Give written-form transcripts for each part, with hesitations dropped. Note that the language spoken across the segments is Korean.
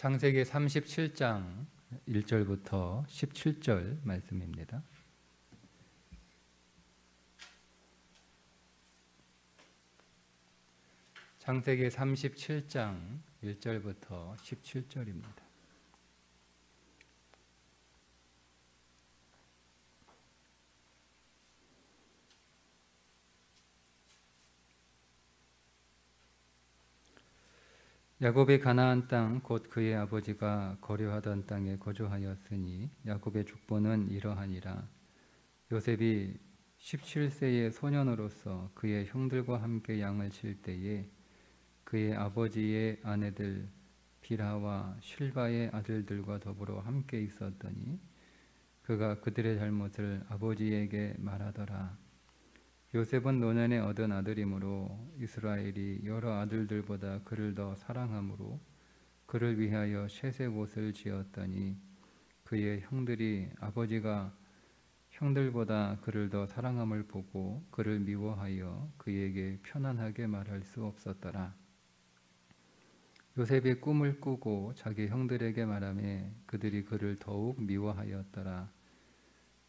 창세기 37장 1절부터 17절 말씀입니다. 창세기 37장 1절부터 17절입니다. 야곱이 가나안 땅 곧 그의 아버지가 거류하던 땅에 거주하였으니 야곱의 족보는 이러하니라. 요셉이 17세의 소년으로서 그의 형들과 함께 양을 칠 때에 그의 아버지의 아내들 빌하와 실바의 아들들과 더불어 함께 있었더니 그가 그들의 잘못을 아버지에게 말하더라. 요셉은 노년에 얻은 아들이므로 이스라엘이 여러 아들들보다 그를 더 사랑하므로 그를 위하여 셋의 옷을 지었더니 그의 형들이 아버지가 형들보다 그를 더 사랑함을 보고 그를 미워하여 그에게 편안하게 말할 수 없었더라. 요셉이 꿈을 꾸고 자기 형들에게 말하매 그들이 그를 더욱 미워하였더라.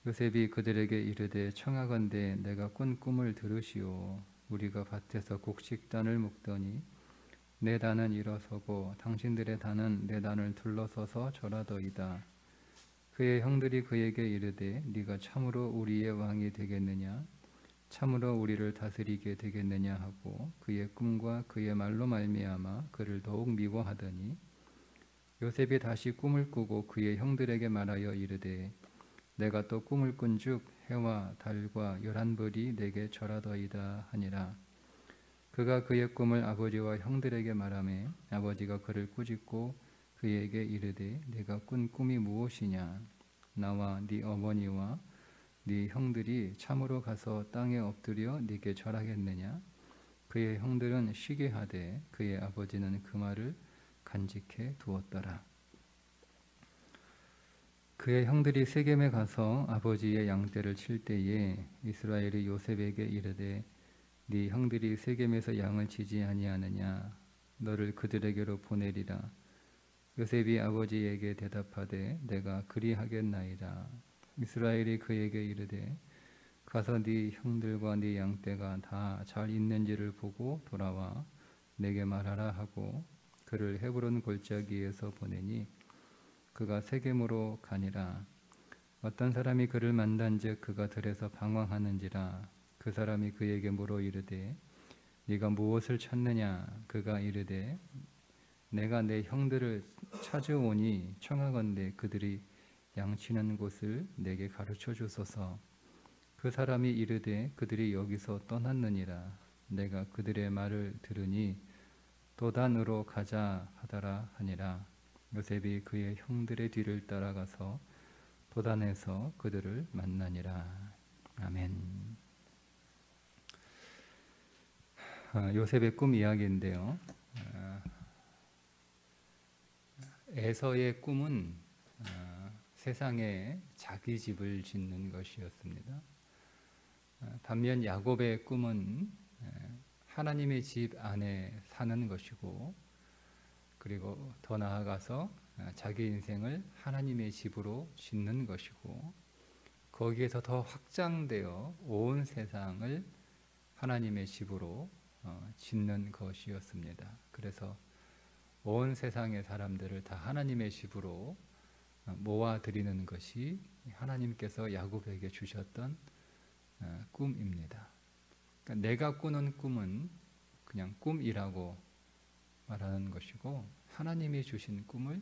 요셉이 그들에게 이르되 청하건대 내가 꾼 꿈을 들으시오. 우리가 밭에서 곡식단을 묶더니 내 단은 일어서고 당신들의 단은 내 단을 둘러서서 절하더이다. 그의 형들이 그에게 이르되 네가 참으로 우리의 왕이 되겠느냐? 참으로 우리를 다스리게 되겠느냐 하고 그의 꿈과 그의 말로 말미암아 그를 더욱 미워하더니 요셉이 다시 꿈을 꾸고 그의 형들에게 말하여 이르되 내가 또 꿈을 꾼즉 해와 달과 11벌이 내게 절하더이다 하니라. 그가 그의 꿈을 아버지와 형들에게 말하매 아버지가 그를 꾸짖고 그에게 이르되 네가 꾼 꿈이 무엇이냐? 나와 네 어머니와 네 형들이 참으로 가서 땅에 엎드려 네게 절하겠느냐? 그의 형들은 시기하되 그의 아버지는 그 말을 간직해 두었더라. 그의 형들이 세겜에 가서 아버지의 양떼를 칠 때에 이스라엘이 요셉에게 이르되 네 형들이 세겜에서 양을 치지 아니하느냐? 너를 그들에게로 보내리라. 요셉이 아버지에게 대답하되 내가 그리하겠나이다. 이스라엘이 그에게 이르되 가서 네 형들과 네 양떼가 다 잘 있는지를 보고 돌아와 내게 말하라 하고 그를 헤브론 골짜기에서 보내니 그가 세겜으로 가니라. 어떤 사람이 그를 만난즉 그가 들에서 방황하는지라. 그 사람이 그에게 물어 이르되 네가 무엇을 찾느냐? 그가 이르되 내가 내 형들을 찾으오니 청하건대 그들이 양치는 곳을 내게 가르쳐 주소서. 그 사람이 이르되 그들이 여기서 떠났느니라. 내가 그들의 말을 들으니 도단으로 가자 하더라 하니라. 요셉이 그의 형들의 뒤를 따라가서 도단에서 그들을 만나니라. 아멘. 요셉의 꿈 이야기인데요. 에서의 꿈은 세상에 자기 집을 짓는 것이었습니다. 반면 야곱의 꿈은 하나님의 집 안에 사는 것이고 그리고 더 나아가서 자기 인생을 하나님의 집으로 짓는 것이고 거기에서 더 확장되어 온 세상을 하나님의 집으로 짓는 것이었습니다. 그래서 온 세상의 사람들을 다 하나님의 집으로 모아드리는 것이 하나님께서 야곱에게 주셨던 꿈입니다. 그러니까 내가 꾸는 꿈은 그냥 꿈이라고 말하는 것이고 하나님이 주신 꿈을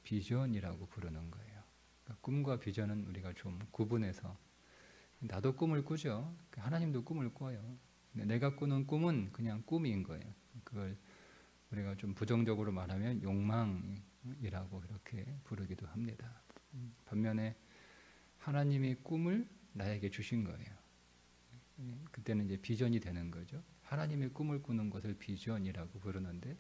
비전이라고 부르는 거예요. 그러니까 꿈과 비전은 우리가 좀 구분해서 나도 꿈을 꾸죠. 하나님도 꿈을 꿔요. 내가 꾸는 꿈은 그냥 꿈인 거예요. 그걸 우리가 좀 부정적으로 말하면 욕망이라고 그렇게 부르기도 합니다. 반면에 하나님이 꿈을 나에게 주신 거예요. 그때는 이제 비전이 되는 거죠. 하나님의 꿈을 꾸는 것을 비전이라고 부르는데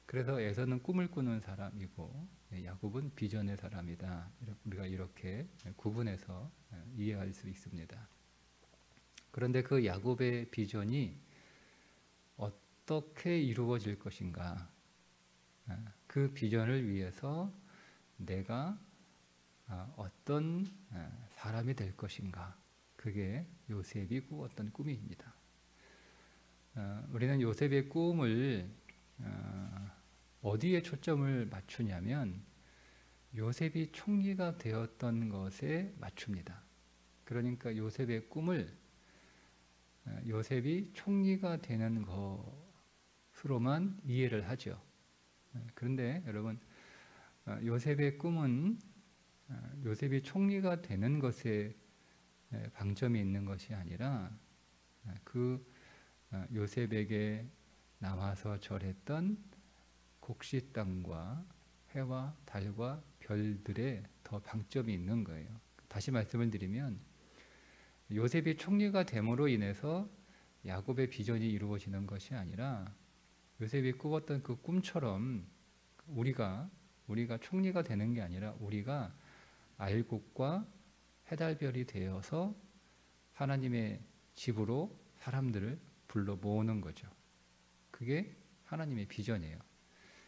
그래서 에서는 꿈을 꾸는 사람이고 야곱은 비전의 사람이다. 우리가 이렇게 구분해서 이해할 수 있습니다. 그런데 그 야곱의 비전이 어떻게 이루어질 것인가? 그 비전을 위해서 내가 어떤 사람이 될 것인가, 그게 요셉이 꾸었던 꿈입니다. 우리는 요셉의 꿈을 어디에 초점을 맞추냐면 요셉이 총리가 되었던 것에 맞춥니다. 그러니까 요셉의 꿈을 요셉이 총리가 되는 것으로만 이해를 하죠. 그런데 여러분, 요셉의 꿈은 요셉이 총리가 되는 것에 방점이 있는 것이 아니라 그 요셉에게 나와서 절했던 곡식 땅과 해와 달과 별들에 더 방점이 있는 거예요. 다시 말씀을 드리면 요셉이 총리가 됨으로 인해서 야곱의 비전이 이루어지는 것이 아니라 요셉이 꾸었던 그 꿈처럼 우리가 총리가 되는 게 아니라 우리가 알곡과 해달별이 되어서 하나님의 집으로 사람들을 불러 모으는 거죠. 그게 하나님의 비전이에요.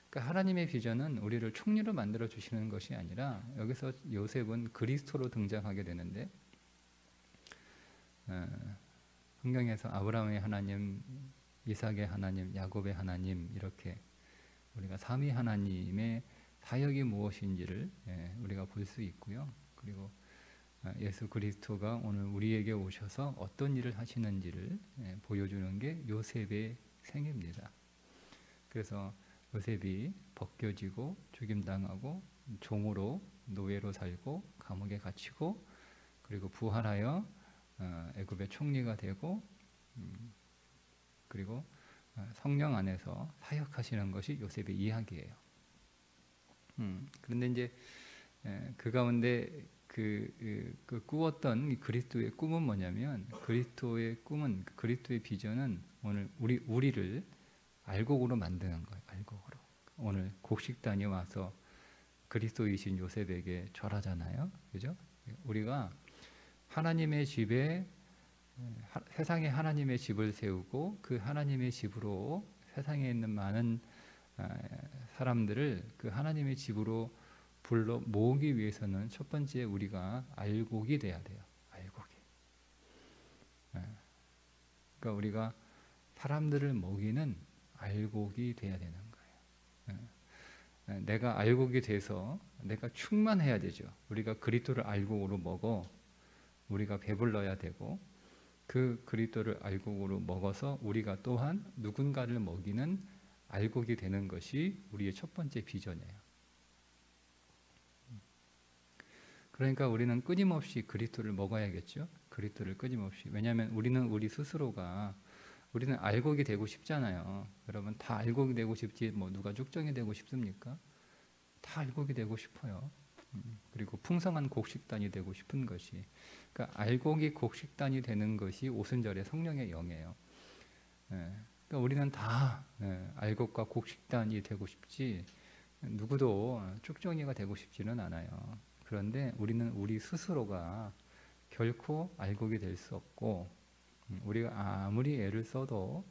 그러니까 하나님의 비전은 우리를 총리로 만들어 주시는 것이 아니라, 여기서 요셉은 그리스도로 등장하게 되는데, 성경에서 아브라함의 하나님, 이삭의 하나님, 야곱의 하나님, 이렇게 우리가 삼위 하나님의 사역이 무엇인지를 우리가 볼 수 있고요. 그리고 예수 그리스도가 오늘 우리에게 오셔서 어떤 일을 하시는지를 보여주는 게 요셉의 생애입니다. 그래서 요셉이 벗겨지고 죽임당하고 종으로 노예로 살고 감옥에 갇히고 그리고 부활하여 애굽의 총리가 되고 그리고 성령 안에서 사역하시는 것이 요셉의 이야기예요. 그런데 이제 그 가운데 그 꾸었던 그리스도의 꿈은 뭐냐면, 그리스도의 꿈은, 그리스도의 비전은 오늘 우리를 알곡으로 만드는 거예요. 알곡으로. 오늘 곡식단이 와서 그리스도이신 요셉에게 절하잖아요. 그죠? 우리가 하나님의 집에, 세상에 하나님의 집을 세우고 그 하나님의 집으로 세상에 있는 많은 사람들을 그 하나님의 집으로 불러 모으기 위해서는 첫 번째 우리가 알곡이 돼야 돼요. 알곡이. 그러니까 우리가 사람들을 먹이는 알곡이 돼야 되는 거예요. 내가 알곡이 돼서 내가 충만해야 되죠. 우리가 그리스도를 알곡으로 먹어 우리가 배불러야 되고, 그 그리스도를 알곡으로 먹어서 우리가 또한 누군가를 먹이는 알곡이 되는 것이 우리의 첫 번째 비전이에요. 그러니까 우리는 끊임없이 그리스도를 먹어야겠죠. 그리스도를 끊임없이. 왜냐하면 우리 스스로가 우리는 알곡이 되고 싶잖아요. 여러분 다 알곡이 되고 싶지 뭐 누가 쭉정이 되고 싶습니까? 다 알곡이 되고 싶어요. 그리고 풍성한 곡식단이 되고 싶은 것이, 그러니까 알곡이 곡식단이 되는 것이 오순절의 성령의 영이에요. 그러니까 우리는 다 알곡과 곡식단이 되고 싶지 누구도 쭉정이가 되고 싶지는 않아요. 그런데 우리는 우리 스스로가 결코 알곡이 될 수 없고, 우리가 아무리 애를 써도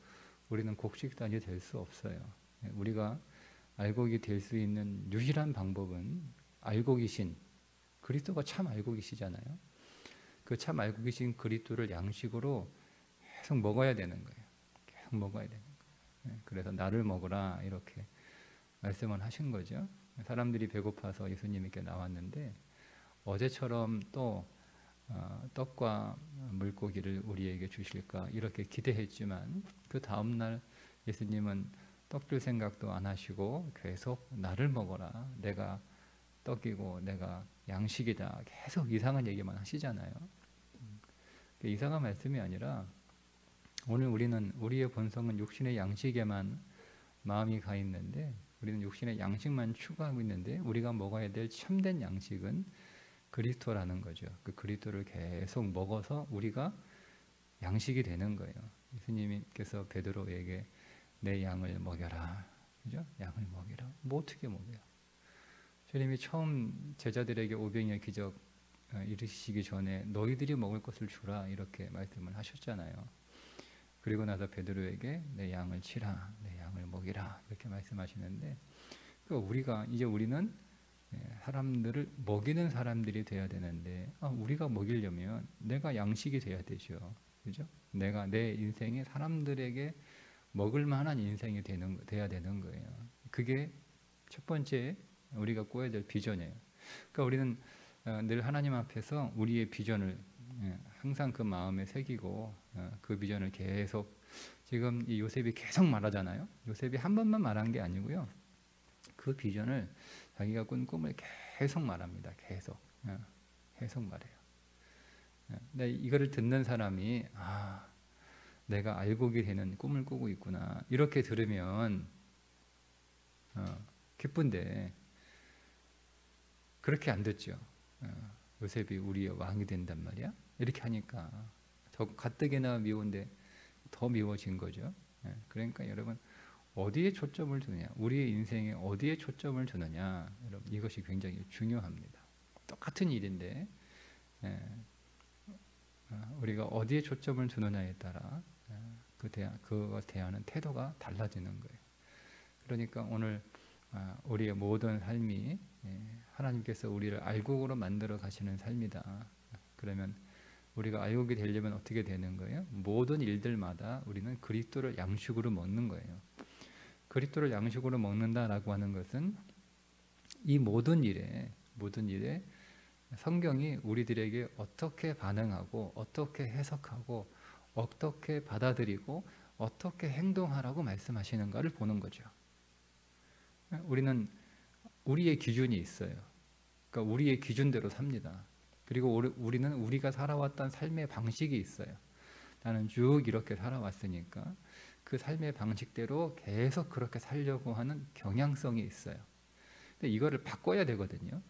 우리는 곡식단이 될 수 없어요. 우리가 알곡이 될 수 있는 유일한 방법은 알곡이신 그리스도가 참 알곡이시잖아요. 그 참 알곡이신 그리스도를 양식으로 계속 먹어야 되는 거예요. 계속 먹어야 되는 거예요. 그래서 나를 먹으라 이렇게 말씀을 하신 거죠. 사람들이 배고파서 예수님께 나왔는데 어제처럼 또 떡과 물고기를 우리에게 주실까 이렇게 기대했지만, 그 다음날 예수님은 떡 줄 생각도 안 하시고 계속 나를 먹어라, 내가 떡이고 내가 양식이다, 계속 이상한 얘기만 하시잖아요. 이상한 말씀이 아니라 오늘 우리의 본성은 육신의 양식에만 마음이 가 있는데, 우리는 육신의 양식만 추구하고 있는데 우리가 먹어야 될 참된 양식은 그리스도라는 거죠. 그 그리스도를 계속 먹어서 우리가 양식이 되는 거예요. 예수님께서 베드로에게 내 양을 먹여라, 그죠? 양을 먹여라. 뭐 어떻게 먹여요? 주님이 처음 제자들에게 오병이어 기적 이르시기 전에 너희들이 먹을 것을 주라 이렇게 말씀을 하셨잖아요. 그리고 나서 베드로에게 내 양을 치라, 내 양을 먹이라 이렇게 말씀하시는데, 그러니까 우리는 사람들을 먹이는 사람들이 돼야 되는데 우리가 먹이려면 내가 양식이 돼야 되죠. 그죠? 내가 내 인생이 사람들에게 먹을 만한 인생이 돼야 되는 거예요. 그게 첫 번째 우리가 꿔야 될 비전이에요. 그러니까 우리는 늘 하나님 앞에서 우리의 비전을 항상 그 마음에 새기고 그 비전을 계속 지금 이 요셉이 계속 말하잖아요. 요셉이 한 번만 말한 게 아니고요. 그 비전을 자기가 꾼 꿈을 계속 말합니다. 계속 말해요. 근데 이거를 듣는 사람이 내가 알고기 되는 꿈을 꾸고 있구나 이렇게 들으면 기쁜데 그렇게 안 듣죠. 요셉이 우리의 왕이 된단 말이야. 이렇게 하니까 더 가뜩이나 미운데 더 미워진 거죠. 그러니까 여러분 어디에 초점을 두느냐, 우리의 인생에 어디에 초점을 두느냐, 여러분 이것이 굉장히 중요합니다. 똑같은 일인데 우리가 어디에 초점을 두느냐에 따라 그거 대하는 태도가 달라지는 거예요. 그러니까 오늘 우리의 모든 삶이 하나님께서 우리를 알곡으로 만들어 가시는 삶이다. 그러면 우리가 알곡이 되려면 어떻게 되는 거예요? 모든 일들마다 우리는 그리스도를 양식으로 먹는 거예요. 그리스도를 양식으로 먹는다라고 하는 것은 이 모든 일에 성경이 우리들에게 어떻게 반응하고 어떻게 해석하고 어떻게 받아들이고 어떻게 행동하라고 말씀하시는가를 보는 거죠. 우리는 우리의 기준이 있어요. 그러니까 우리의 기준대로 삽니다. 그리고 우리는 우리가 살아왔던 삶의 방식이 있어요. 나는 쭉 이렇게 살아왔으니까 그 삶의 방식대로 계속 그렇게 살려고 하는 경향성이 있어요. 근데 이거를 바꿔야 되거든요.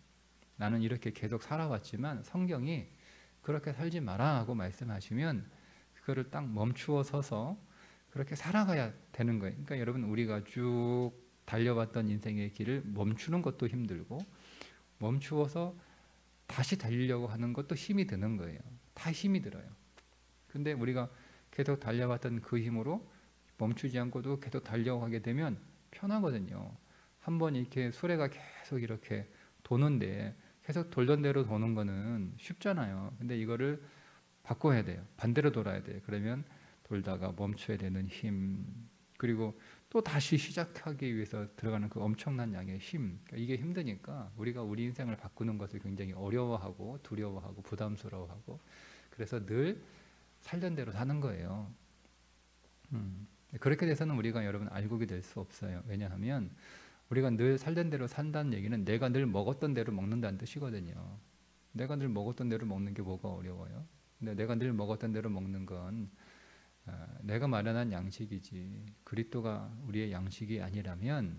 나는 이렇게 계속 살아왔지만 성경이 그렇게 살지 마라 하고 말씀하시면 그거를 딱 멈추어 서서 그렇게 살아가야 되는 거예요. 그러니까 여러분 우리가 쭉 달려왔던 인생의 길을 멈추는 것도 힘들고 멈추어서 다시 달리려고 하는 것도 힘이 드는 거예요. 다 힘이 들어요. 근데 우리가 계속 달려왔던 그 힘으로 멈추지 않고도 계속 달려가게 되면 편하거든요. 한번 이렇게 수레가 계속 이렇게 도는데 계속 돌던 대로 도는 거는 쉽잖아요. 근데 이거를 바꿔야 돼요. 반대로 돌아야 돼요. 그러면 돌다가 멈춰야 되는 힘, 그리고 또 다시 시작하기 위해서 들어가는 그 엄청난 양의 힘, 그러니까 이게 힘드니까 우리가 우리 인생을 바꾸는 것을 굉장히 어려워하고 두려워하고 부담스러워하고 그래서 늘 살던 대로 사는 거예요. 그렇게 돼서는 우리가 여러분 알곡이 될 수 없어요. 왜냐하면 우리가 늘 살던 대로 산다는 얘기는 내가 늘 먹었던 대로 먹는다는 뜻이거든요. 내가 늘 먹었던 대로 먹는 게 뭐가 어려워요? 근데 내가 늘 먹었던 대로 먹는 건 내가 마련한 양식이지 그리스도가 우리의 양식이 아니라면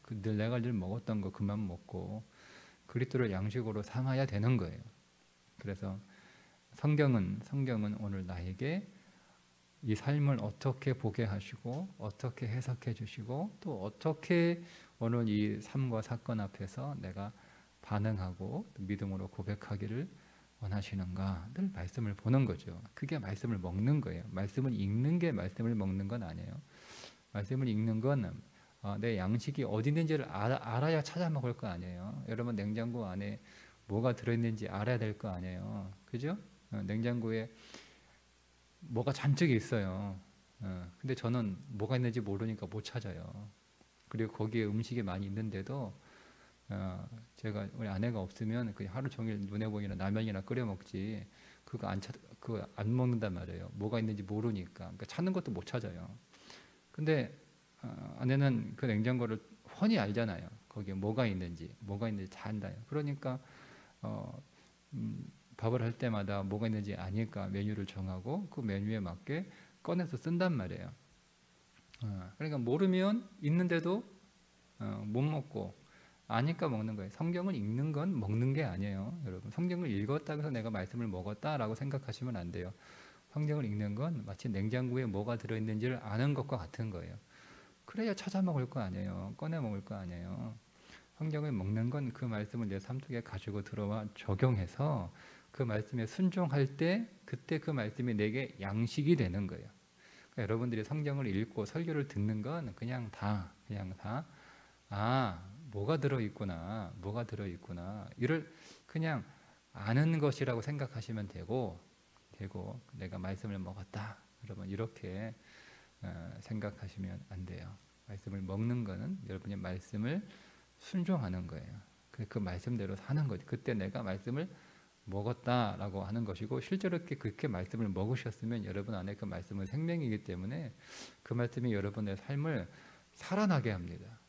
내가 늘 먹었던 거 그만 먹고 그리스도를 양식으로 삼아야 되는 거예요. 그래서 성경은 오늘 나에게 이 삶을 어떻게 보게 하시고 어떻게 해석해 주시고 또 어떻게 오늘 이 삶과 사건 앞에서 내가 반응하고 믿음으로 고백하기를 원하시는가 늘 말씀을 보는 거죠. 그게 말씀을 먹는 거예요. 말씀을 읽는 게 말씀을 먹는 건 아니에요. 말씀을 읽는 건 내 양식이 어디 있는지를 알아야 찾아 먹을 거 아니에요. 여러분 냉장고 안에 뭐가 들어있는지 알아야 될 거 아니에요. 그죠? 냉장고에 뭐가 잔뜩 있어요. 근데 저는 뭐가 있는지 모르니까 못 찾아요. 그리고 거기에 음식이 많이 있는데도 제가 우리 아내가 없으면 그냥 하루 종일 눈에 보이는 라면이나 끓여 먹지 그거 안 먹는단 말이에요. 뭐가 있는지 모르니까. 그러니까 찾는 것도 못 찾아요. 근데 아내는 그 냉장고를 훤히 알잖아요. 거기에 뭐가 있는지 다 안다요. 그러니까 밥을 할 때마다 뭐가 있는지 아니까 메뉴를 정하고 그 메뉴에 맞게 꺼내서 쓴단 말이에요. 그러니까 모르면 있는데도 못 먹고 아니까 먹는 거예요. 성경을 읽는 건 먹는 게 아니에요. 여러분 성경을 읽었다고 해서 내가 말씀을 먹었다라고 생각하시면 안 돼요. 성경을 읽는 건 마치 냉장고에 뭐가 들어있는지를 아는 것과 같은 거예요. 그래야 찾아 먹을 거 아니에요. 꺼내 먹을 거 아니에요. 성경을 먹는 건 그 말씀을 내 삶 속에 가지고 들어와 적용해서 그 말씀에 순종할 때 그때 그 말씀이 내게 양식이 되는 거예요. 그러니까 여러분들이 성경을 읽고 설교를 듣는 건 그냥 다 뭐가 들어있구나, 뭐가 들어있구나, 이를 그냥 아는 것이라고 생각하시면 되고 내가 말씀을 먹었다, 여러분 이렇게 생각하시면 안 돼요. 말씀을 먹는 거는 여러분이 말씀을 순종하는 거예요. 그 말씀대로 사는 거죠. 그때 내가 말씀을 먹었다라고 하는 것이고, 실제로 그렇게 말씀을 먹으셨으면 여러분 안에 그 말씀은 생명이기 때문에 그 말씀이 여러분의 삶을 살아나게 합니다.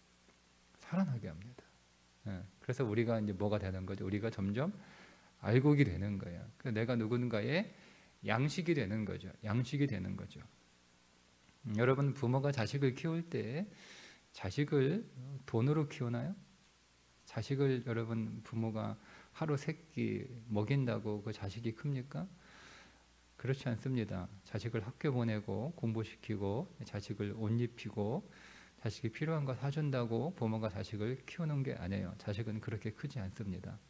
살아나게 합니다. 그래서 우리가 이제 뭐가 되는 거죠? 우리가 점점 알곡이 되는 거예요. 그래서 내가 누군가의 양식이 되는 거죠. 양식이 되는 거죠. 여러분, 부모가 자식을 키울 때 자식을 돈으로 키우나요? 자식을 여러분 부모가 하루 3끼 먹인다고 그 자식이 큽니까? 그렇지 않습니다. 자식을 학교 보내고 공부시키고 자식을 옷 입히고 자식이 필요한 거 사준다고 부모가 자식을 키우는 게 아니에요. 자식은 그렇게 크지 않습니다.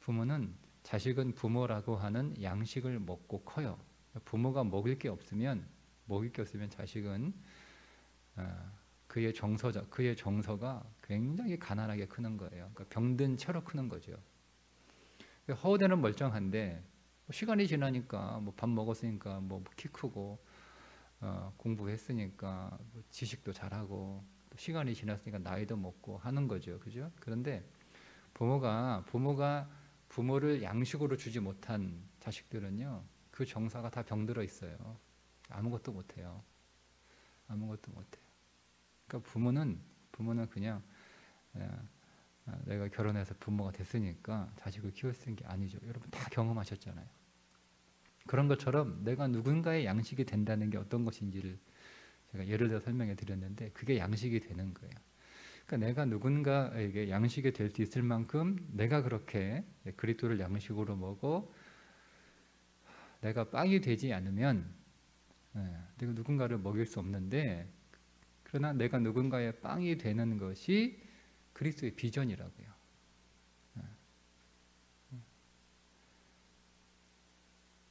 부모는 자식은 부모라고 하는 양식을 먹고 커요. 부모가 먹일 게 없으면 자식은 그의 정서가 굉장히 가난하게 크는 거예요. 그러니까 병든 채로 크는 거죠. 허우대는 멀쩡한데 시간이 지나니까 뭐 밥 먹었으니까 뭐 키 크고 공부했으니까 뭐 지식도 잘하고 시간이 지났으니까 나이도 먹고 하는 거죠. 그죠? 그런데 부모가 부모를 양식으로 주지 못한 자식들은요, 그 정서가 다 병들어 있어요. 아무것도 못해요. 아무것도 못해요. 그러니까 부모는 그냥 내가 결혼해서 부모가 됐으니까 자식을 키울 수 있는 게 아니죠. 여러분 다 경험하셨잖아요. 그런 것처럼 내가 누군가의 양식이 된다는 게 어떤 것인지를 제가 예를 들어 설명해 드렸는데, 그게 양식이 되는 거예요. 그러니까 내가 누군가에게 양식이 될 수 있을 만큼 내가 그렇게 그리스도를 양식으로 먹어 내가 빵이 되지 않으면 내가 누군가를 먹일 수 없는데, 그러나 내가 누군가의 빵이 되는 것이 그리스도의 비전이라고요.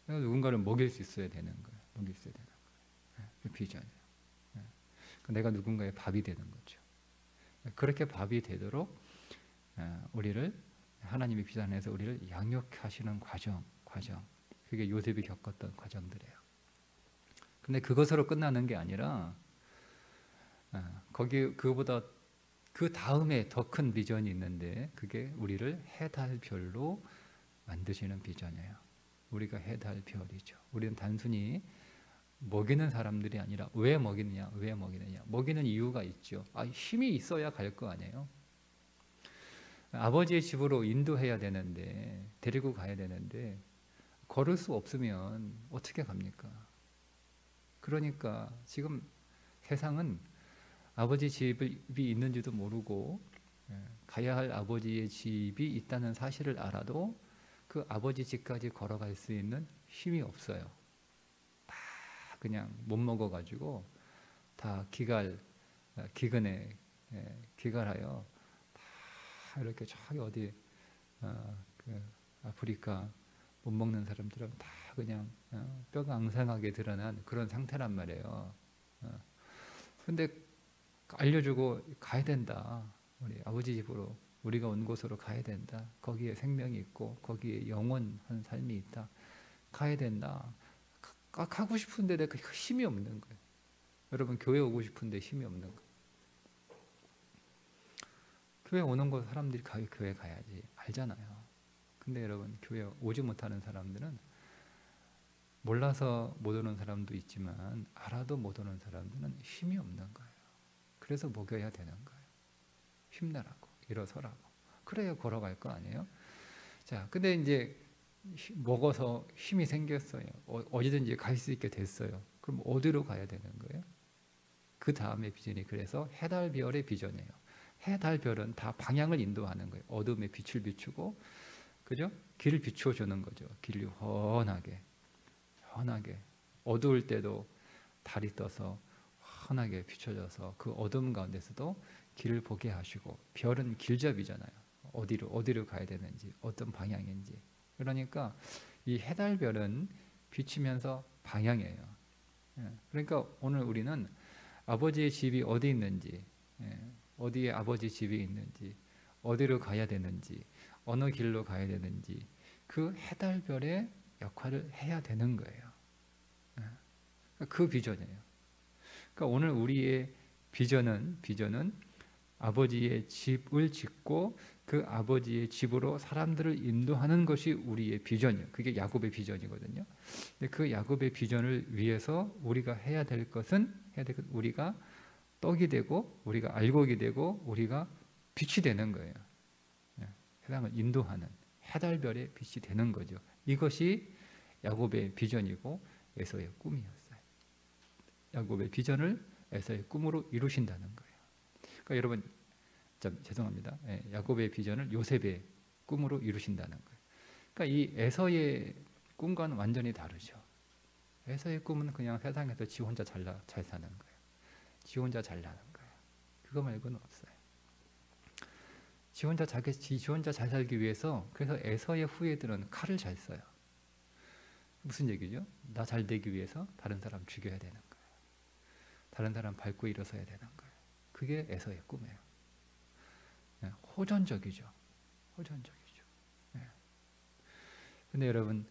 내가 누군가를 먹일 수 있어야 되는 거예요. 먹일 수 있어야 되는 거예요. 그 비전이에요. 내가 누군가의 밥이 되는 거죠. 그렇게 밥이 되도록 우리를 하나님의 비전 안에서 우리를 양육하시는 과정. 그게 요셉이 겪었던 과정들이에요. 근데 그것으로 끝나는 게 아니라 그거보다 그 다음에 더 큰 비전이 있는데, 그게 우리를 해달별로 만드시는 비전이에요. 우리가 해달별이죠. 우리는 단순히 먹이는 사람들이 아니라 왜 먹이느냐? 먹이는 이유가 있죠. 힘이 있어야 갈 거 아니에요. 아버지의 집으로 인도해야 되는데, 데리고 가야 되는데 걸을 수 없으면 어떻게 갑니까? 그러니까 지금 세상은 아버지 집이 있는지도 모르고 가야 할 아버지의 집이 있다는 사실을 알아도 그 아버지 집까지 걸어갈 수 있는 힘이 없어요. 다 그냥 못 먹어가지고 다 기근에 기갈하여 다 이렇게 저기 어디 그 아프리카 못 먹는 사람들은 다 그냥 뼈가 앙상하게 드러난 그런 상태란 말이에요. 근데 알려주고 가야 된다. 우리 아버지 집으로, 우리가 온 곳으로 가야 된다. 거기에 생명이 있고 거기에 영원한 삶이 있다. 가야 된다. 가고 싶은데 내가 힘이 없는 거예요. 여러분 교회 오고 싶은데 힘이 없는 거예요. 교회 오는 곳 사람들이 교회 가야지 알잖아요. 근데 여러분 교회 오지 못하는 사람들은, 몰라서 못 오는 사람도 있지만 알아도 못 오는 사람들은 힘이 없는 거예요. 그래서 먹여야 되는 거예요. 힘내라고, 일어서라고. 그래야 걸어갈 거 아니에요? 자, 근데 이제 먹어서 힘이 생겼어요. 어디든지 갈 수 있게 됐어요. 그럼 어디로 가야 되는 거예요? 그 다음에 비전이 그래서 해달별의 비전이에요. 해달별은 다 방향을 인도하는 거예요. 어둠에 빛을 비추고, 그죠? 길을 비춰주는 거죠. 길을 환하게. 어두울 때도 달이 떠서 환하게 비춰져서 그 어둠 가운데서도 길을 보게 하시고, 별은 길잡이잖아요. 어디로 가야 되는지, 어떤 방향인지. 그러니까 이 해달별은 비치면서 방향이에요. 그러니까 오늘 우리는 아버지의 집이 어디 있는지, 어디에 아버지 집이 있는지, 어디로 가야 되는지, 어느 길로 가야 되는지 그 해달별의 역할을 해야 되는 거예요. 그 비전이에요. 그러니까 오늘 우리의 비전은 아버지의 집을 짓고 그 아버지의 집으로 사람들을 인도하는 것이 우리의 비전이에요. 그게 야곱의 비전이거든요. 근데 그 야곱의 비전을 위해서 우리가 해야 될 것은 우리가 떡이 되고 우리가 알곡이 되고 우리가 빛이 되는 거예요. 세상을 인도하는 해달별의 빛이 되는 거죠. 이것이 야곱의 비전이고 에서의 꿈이었어요. 야곱의 비전을 에서의 꿈으로 이루신다는 거예요. 그러니까 여러분, 죄송합니다. 야곱의 비전을 요셉의 꿈으로 이루신다는 거예요. 그러니까 이 에서의 꿈과는 완전히 다르죠. 에서의 꿈은 그냥 세상에서 지 혼자 잘 사는 거예요. 지 혼자 잘 나는 거예요. 그거 말고는 없어요. 지 혼자 잘 살기 위해서 그래서 에서의 후예들은 칼을 잘 써요. 무슨 얘기죠? 나 잘 되기 위해서 다른 사람 죽여야 되는 거예요. 다른 사람 밟고 일어서야 되는 거예요. 그게 에서의 꿈이에요. 호전적이죠. 호전적이죠. 근데 여러분,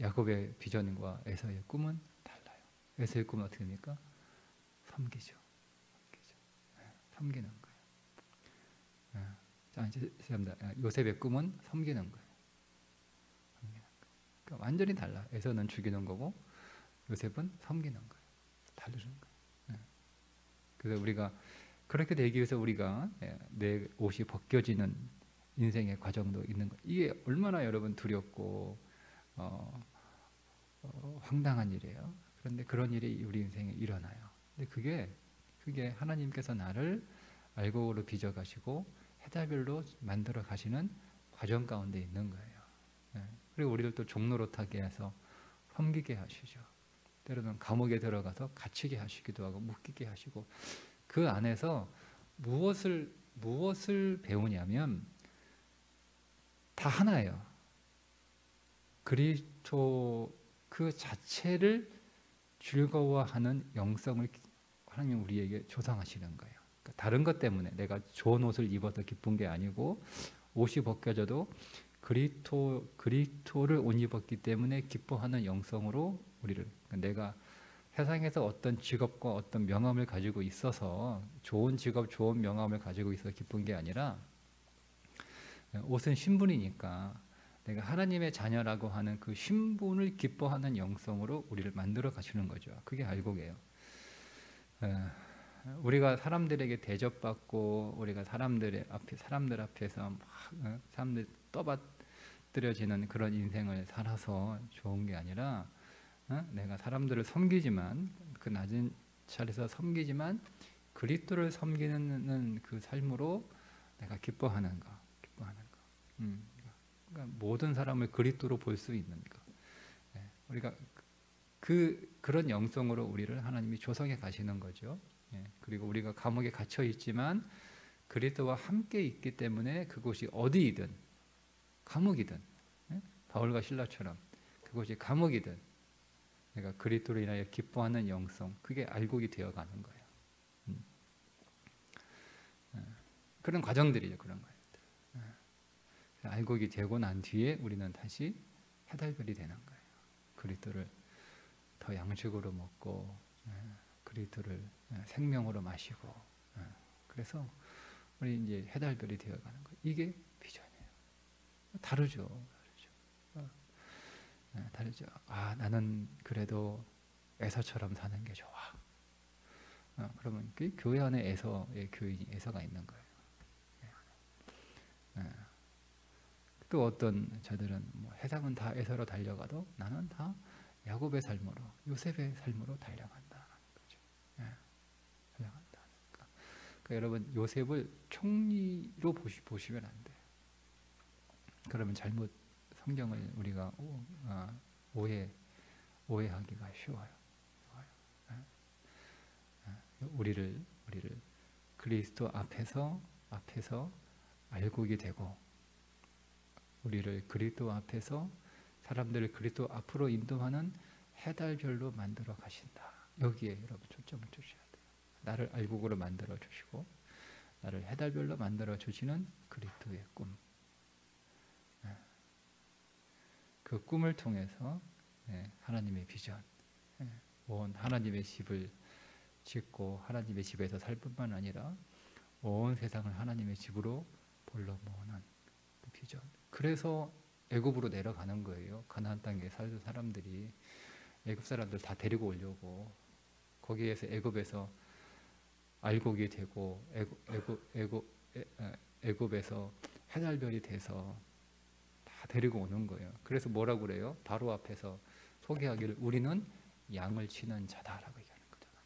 야곱의 비전과 에서의 꿈은 달라요. 에서의 꿈은 어떻게 됩니까? 섬기죠. 섬기는 거예요. 자, 이제 요셉의 꿈은 섬기는 거예요. 그러니까 완전히 달라. 에서는 죽이는 거고 요셉은 섬기는 거예요. 다른 거예요. 그래서 우리가 그렇게 되기 위해서 우리가 내 옷이 벗겨지는 인생의 과정도 있는 거예요. 이게 얼마나 여러분 두렵고 황당한 일이에요. 그런데 그런 일이 우리 인생에 일어나요. 근데 그게 하나님께서 나를 알곡으로 빚어 가시고 해달별로 만들어 가시는 과정 가운데 있는 거예요. 그리고 우리를 또 종노릇하게 해서 섬기게 하시죠. 때로는 감옥에 들어가서 갇히게 하시기도 하고 묶이게 하시고 그 안에서 무엇을 배우냐면 다 하나예요. 그리스도 그 자체를 즐거워하는 영성을 하나님 우리에게 조성하시는 거예요. 그러니까 다른 것 때문에 내가 좋은 옷을 입어서 기쁜 게 아니고 옷이 벗겨져도 그리스도를 옷 입었기 때문에 기뻐하는 영성으로 우리를, 그러니까 내가 세상에서 어떤 직업과 어떤 명함을 가지고 있어서 좋은 직업, 좋은 명함을 가지고 있어서 기쁜 게 아니라 옷은 신분이니까 내가 하나님의 자녀라고 하는 그 신분을 기뻐하는 영성으로 우리를 만들어 가시는 거죠. 그게 알곡이에요. 우리가 사람들에게 대접받고 우리가 사람들 앞에서 막 사람들 떠받들여지는 그런 인생을 살아서 좋은 게 아니라 내가 사람들을 섬기지만 그 낮은 자리에서 섬기지만 그리스도를 섬기는 그 삶으로 내가 기뻐하는 거. 그러니까 모든 사람을 그리스도로 볼 수 있는 거. 우리가 그런 영성으로 우리를 하나님이 조성해 가시는 거죠. 그리고 우리가 감옥에 갇혀 있지만 그리스도와 함께 있기 때문에 그곳이 어디이든 감옥이든 바울과 실라처럼 그곳이 감옥이든 내가 그리스도로 인하여 기뻐하는 영성, 그게 알곡이 되어가는 거예요. 그런 과정들이죠. 그런 거예요. 알곡이 되고 난 뒤에 우리는 다시 해달별이 되는 거예요. 그리스도를 더 양식으로 먹고 그리스도를 생명으로 마시고 그래서 우리 이제 해달별이 되어가는 거예요. 이게 비전이에요. 다르죠. 다르죠. 나는 그래도 에서처럼 사는 게 좋아. 그러면 그 교회 안에 에서의 교인이 에서가 있는 거예요. 또 어떤 자들은 세상은 다 에서로 달려가도 나는 다 야곱의 삶으로, 요셉의 삶으로 달려간다. 그렇죠? 달려간다. 그러니까 여러분 요셉을 총리로 보시면 안 돼요. 그러면 잘못 성경을 우리가 오해하기가 쉬워요. 우리를 그리스도 앞에서 알곡이 되고 우리를 그리스도 앞에서 사람들을 그리스도 앞으로 인도하는 해달별로 만들어 가신다. 여기에 여러분 초점을 주셔야 돼요. 나를 알곡으로 만들어 주시고 나를 해달별로 만들어 주시는 그리스도의 꿈. 그 꿈을 통해서 하나님의 비전, 온 하나님의 집을 짓고 하나님의 집에서 살 뿐만 아니라 온 세상을 하나님의 집으로 볼러 모으는 그 비전. 그래서 애굽으로 내려가는 거예요. 가나안 땅에 살던 사람들이 애굽 사람들 다 데리고 오려고 거기에서 애굽에서 알곡이 되고 애굽에서 해달별이 돼서 다 데리고 오는 거예요. 그래서 뭐라고 그래요? 바로 앞에서 소개하기를 우리는 양을 치는 자다라고 얘기하는 거잖아요.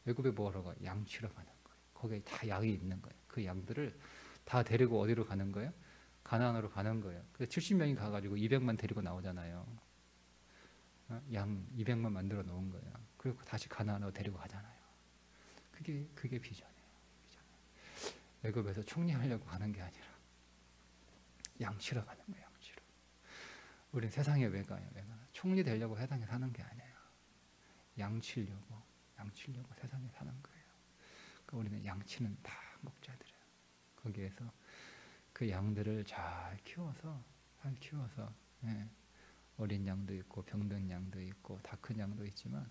애굽에 뭐하러 가? 양 치러 가는 거예요. 거기에 다 양이 있는 거예요. 그 양들을 다 데리고 어디로 가는 거예요? 가나안으로 가는 거예요. 그래서 70명이 가가지고 200만 데리고 나오잖아요. 양 200만 만들어 놓은 거예요. 그리고 다시 가나안으로 데리고 가잖아요. 그게 비전이에요. 애굽에서 총리하려고 가는 게 아니라 양 치러 가는 거예요. 양 치러. 우린 세상에 왜 가요? 총리 되려고 세상에 사는 게 아니에요. 양 치려고 세상에 사는 거예요. 그러니까 우리는 양 치는 다 목자들이에요. 거기에서 그 양들을 잘 키워서 어린 양도 있고 병든 양도 있고 다 큰 양도 있지만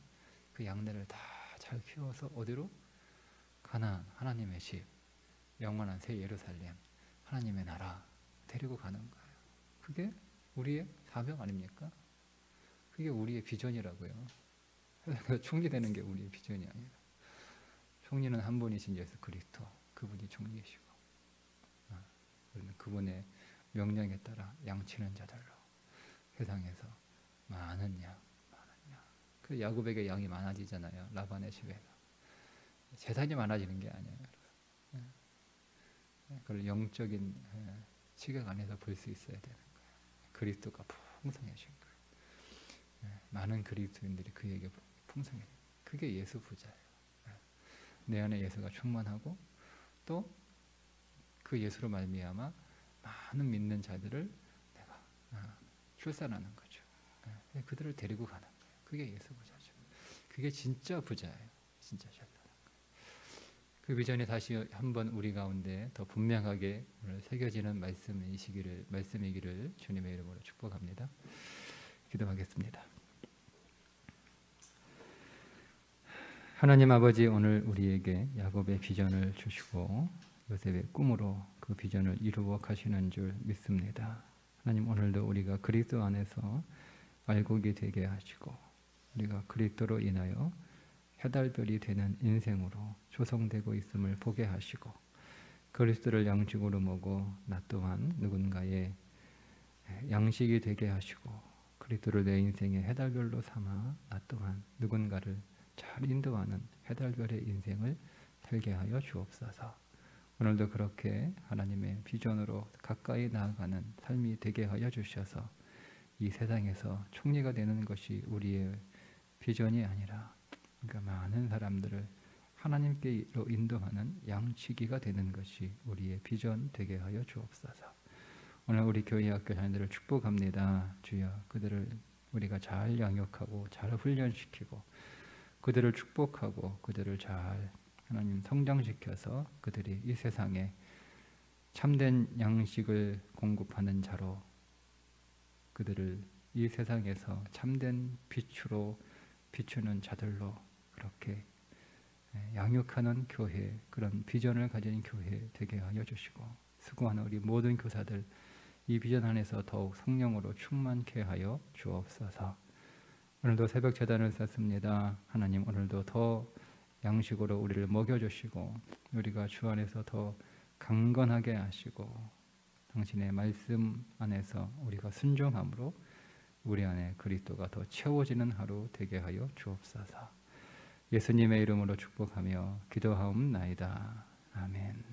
그 양들을 다 잘 키워서 어디로? 가나안, 하나님의 집, 영원한 새 예루살렘, 하나님의 나라 데리고 가는 거예요. 그게 우리의 사명 아닙니까? 그게 우리의 비전이라고요. 총리 되는 게 우리의 비전이 아니라 총리는 한 분이신 예수 그리스도, 그분이 총리이시고 우리는 그분의 명령에 따라 양치는 자들로 세상에서 많은 양. 그 야곱에게 양이 많아지잖아요. 라반의 집에서. 재산이 많아지는 게 아니에요. 그걸 영적인 시각 안에서 볼 수 있어야 되는 거예요. 그리스도가 풍성해진 거예요. 많은 그리스도인들이 그에게 풍성해요. 그게 예수 부자예요. 내 안에 예수가 충만하고 또 그 예수로 말미암아 많은 믿는 자들을 내가 출산하는 거죠. 그들을 데리고 가는 거예요. 그게 예수 부자죠. 그게 진짜 부자예요. 진짜 잘나는 거예요. 그 비전이 다시 한번 우리 가운데 더 분명하게 오늘 새겨지는 말씀이기를 주님의 이름으로 축복합니다. 기도하겠습니다. 하나님 아버지, 오늘 우리에게 야곱의 비전을 주시고 요셉의 꿈으로 그 비전을 이루어 가시는 줄 믿습니다. 하나님, 오늘도 우리가 그리스도 안에서 알곡이 되게 하시고 우리가 그리스도로 인하여 해달별이 되는 인생으로 조성되고 있음을 보게 하시고 그리스도를 양식으로 먹고 나 또한 누군가의 양식이 되게 하시고 그리스도를 내 인생의 해달별로 삼아 나 또한 누군가를 잘 인도하는 해달별의 인생을 살게 하여 주옵소서. 오늘도 그렇게 하나님의 비전으로 가까이 나아가는 삶이 되게 하여 주셔서 이 세상에서 총리가 되는 것이 우리의 비전이 아니라 그러니까 많은 사람들을 하나님께로 인도하는 양치기가 되는 것이 우리의 비전 되게 하여 주옵소서. 오늘 우리 교회 학교 자녀들을 축복합니다. 주여, 그들을 우리가 잘 양육하고 잘 훈련시키고 그들을 축복하고 그들을 잘 하나님 성장시켜서 그들이 이 세상에 참된 양식을 공급하는 자로 그들을 이 세상에서 참된 빛으로 비추는 자들로 그렇게 양육하는 교회, 그런 비전을 가진 교회 되게 하여 주시고 수고하는 우리 모든 교사들 이 비전 안에서 더욱 성령으로 충만케 하여 주옵소서. 오늘도 새벽 제단을 쌓습니다. 하나님, 오늘도 더 양식으로 우리를 먹여주시고 우리가 주 안에서 더 강건하게 하시고 당신의 말씀 안에서 우리가 순종함으로 우리 안에 그리스도가 더 채워지는 하루 되게 하여 주옵소서. 예수님의 이름으로 축복하며 기도하옵나이다. 아멘.